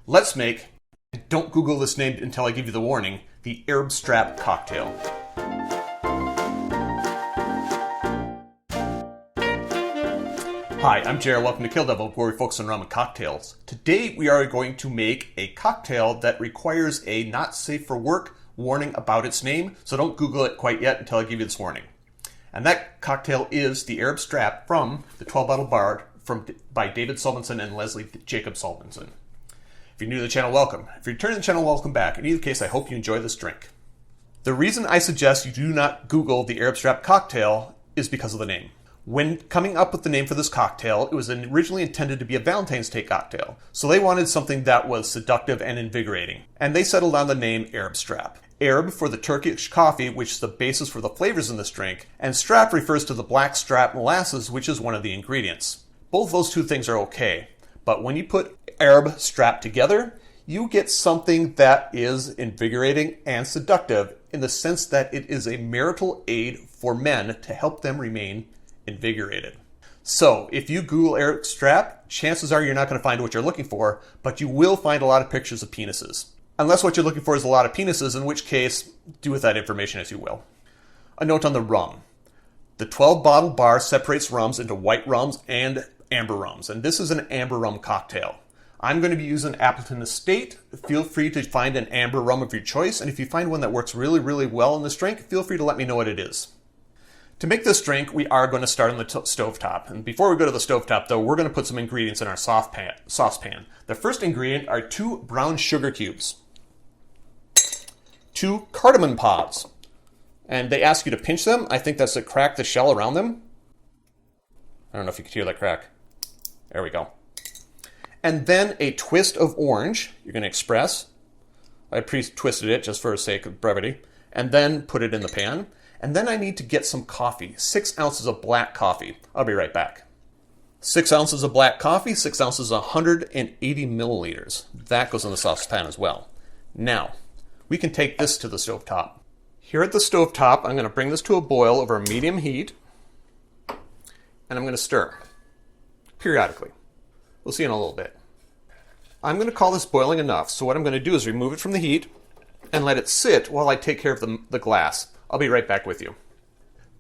Let's make, don't Google this name until I give you the warning, the Arap Strap cocktail. Hi, I'm Jared. Welcome to Kill-Divill, where we focus on rum and cocktails. Today we are going to make a cocktail that requires a not safe for work warning about its name, so don't Google it quite yet until I give you this warning. And that cocktail is the Arap Strap from the 12-bottle bar by David Solmonson and Lesley Jacob Solmonson. If you're new to the channel, welcome. If you're returning to the channel, welcome back. In either case, I hope you enjoy this drink. The reason I suggest you do not Google the Arap Strap cocktail is because of the name. When coming up with the name for this cocktail, it was originally intended to be a Valentine's Day cocktail. So they wanted something that was seductive and invigorating. And they settled on the name Arap Strap. Arab for the Turkish coffee, which is the basis for the flavors in this drink, and Strap refers to the black strap molasses, which is one of the ingredients. Both those two things are okay, but when you put Arap Strap together, you get something that is invigorating and seductive in the sense that it is a marital aid for men to help them remain invigorated. So if you Google Arap Strap, chances are you're not going to find what you're looking for, but you will find a lot of pictures of penises. Unless what you're looking for is a lot of penises, in which case, do with that information as you will. A note on the rum. The 12-bottle bar separates rums into white rums and amber rums, and this is an amber rum cocktail. I'm going to be using Appleton Estate. Feel free to find an amber rum of your choice, and if you find one that works really, really well in this drink, feel free to let me know what it is. To make this drink, we are going to start on the stovetop. And before we go to the stovetop, though, we're going to put some ingredients in our saucepan. The first ingredient are 2 brown sugar cubes, 2 cardamom pods, and they ask you to pinch them. I think that's to crack the shell around them. I don't know if you could hear that crack. There we go. And then a twist of orange. You're going to express. I pre-twisted it just for the sake of brevity. And then put it in the pan. And then I need to get some coffee. 6 ounces of black coffee. I'll be right back. 6 ounces of black coffee, 6 ounces, 180 milliliters. That goes in the saucepan as well. Now, we can take this to the stovetop. Here at the stovetop, I'm going to bring this to a boil over a medium heat. And I'm going to stir periodically. We'll see in a little bit. I'm going to call this boiling enough. So what I'm going to do is remove it from the heat and let it sit while I take care of the glass. I'll be right back with you.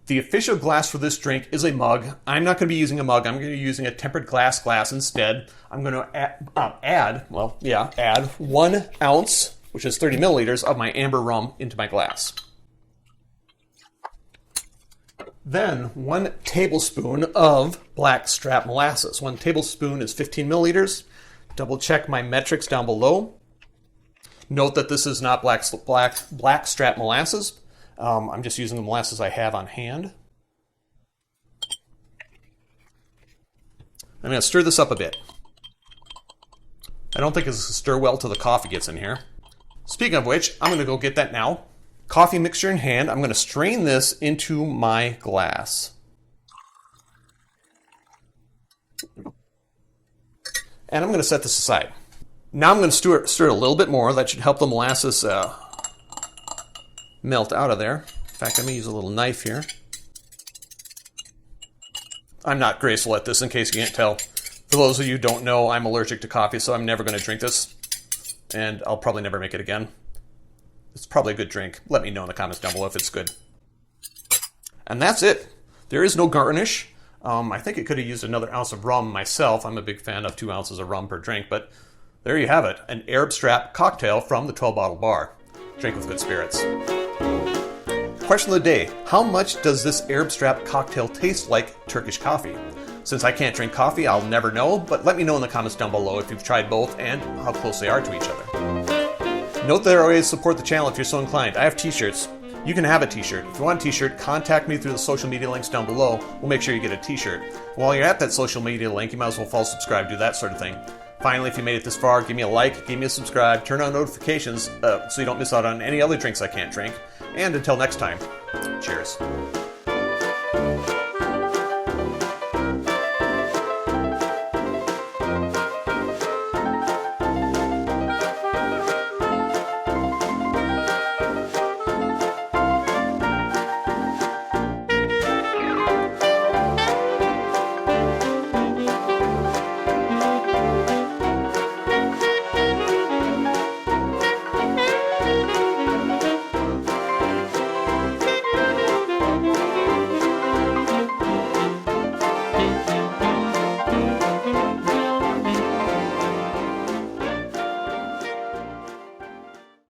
The official glass for this drink is a mug. I'm not going to be using a mug. I'm going to be using a tempered glass instead. I'm going to add 1 ounce, which is 30 milliliters, of my amber rum into my glass. Then 1 tablespoon of black strap molasses. 1 tablespoon is 15 milliliters. Double check my metrics down below. Note that this is not black strap molasses. I'm just using the molasses I have on hand. I'm going to stir this up a bit. I don't think it's going to stir well till the coffee gets in here. Speaking of which, I'm going to go get that now. Coffee mixture in hand. I'm going to strain this into my glass. And I'm going to set this aside. Now I'm going to stir it a little bit more. That should help the molasses melt out of there. In fact, I'm going to use a little knife here. I'm not graceful at this, in case you can't tell. For those of you who don't know, I'm allergic to coffee, so I'm never going to drink this. And I'll probably never make it again. It's probably a good drink. Let me know in the comments down below if it's good. And that's it. There is no garnish. I think it could have used another ounce of rum myself. I'm a big fan of 2 ounces of rum per drink, but there you have it. An Arap Strap cocktail from the 12-bottle bar. Drink with good spirits. Question of the day. How much does this Arap Strap cocktail taste like Turkish coffee? Since I can't drink coffee, I'll never know, but let me know in the comments down below if you've tried both and how close they are to each other. Note that I always support the channel if you're so inclined. I have t-shirts. You can have a t-shirt. If you want a t-shirt, contact me through the social media links down below. We'll make sure you get a t-shirt. While you're at that social media link, you might as well follow, subscribe, do that sort of thing. Finally, if you made it this far, give me a like, give me a subscribe, turn on notifications so you don't miss out on any other drinks I can't drink. And until next time, cheers.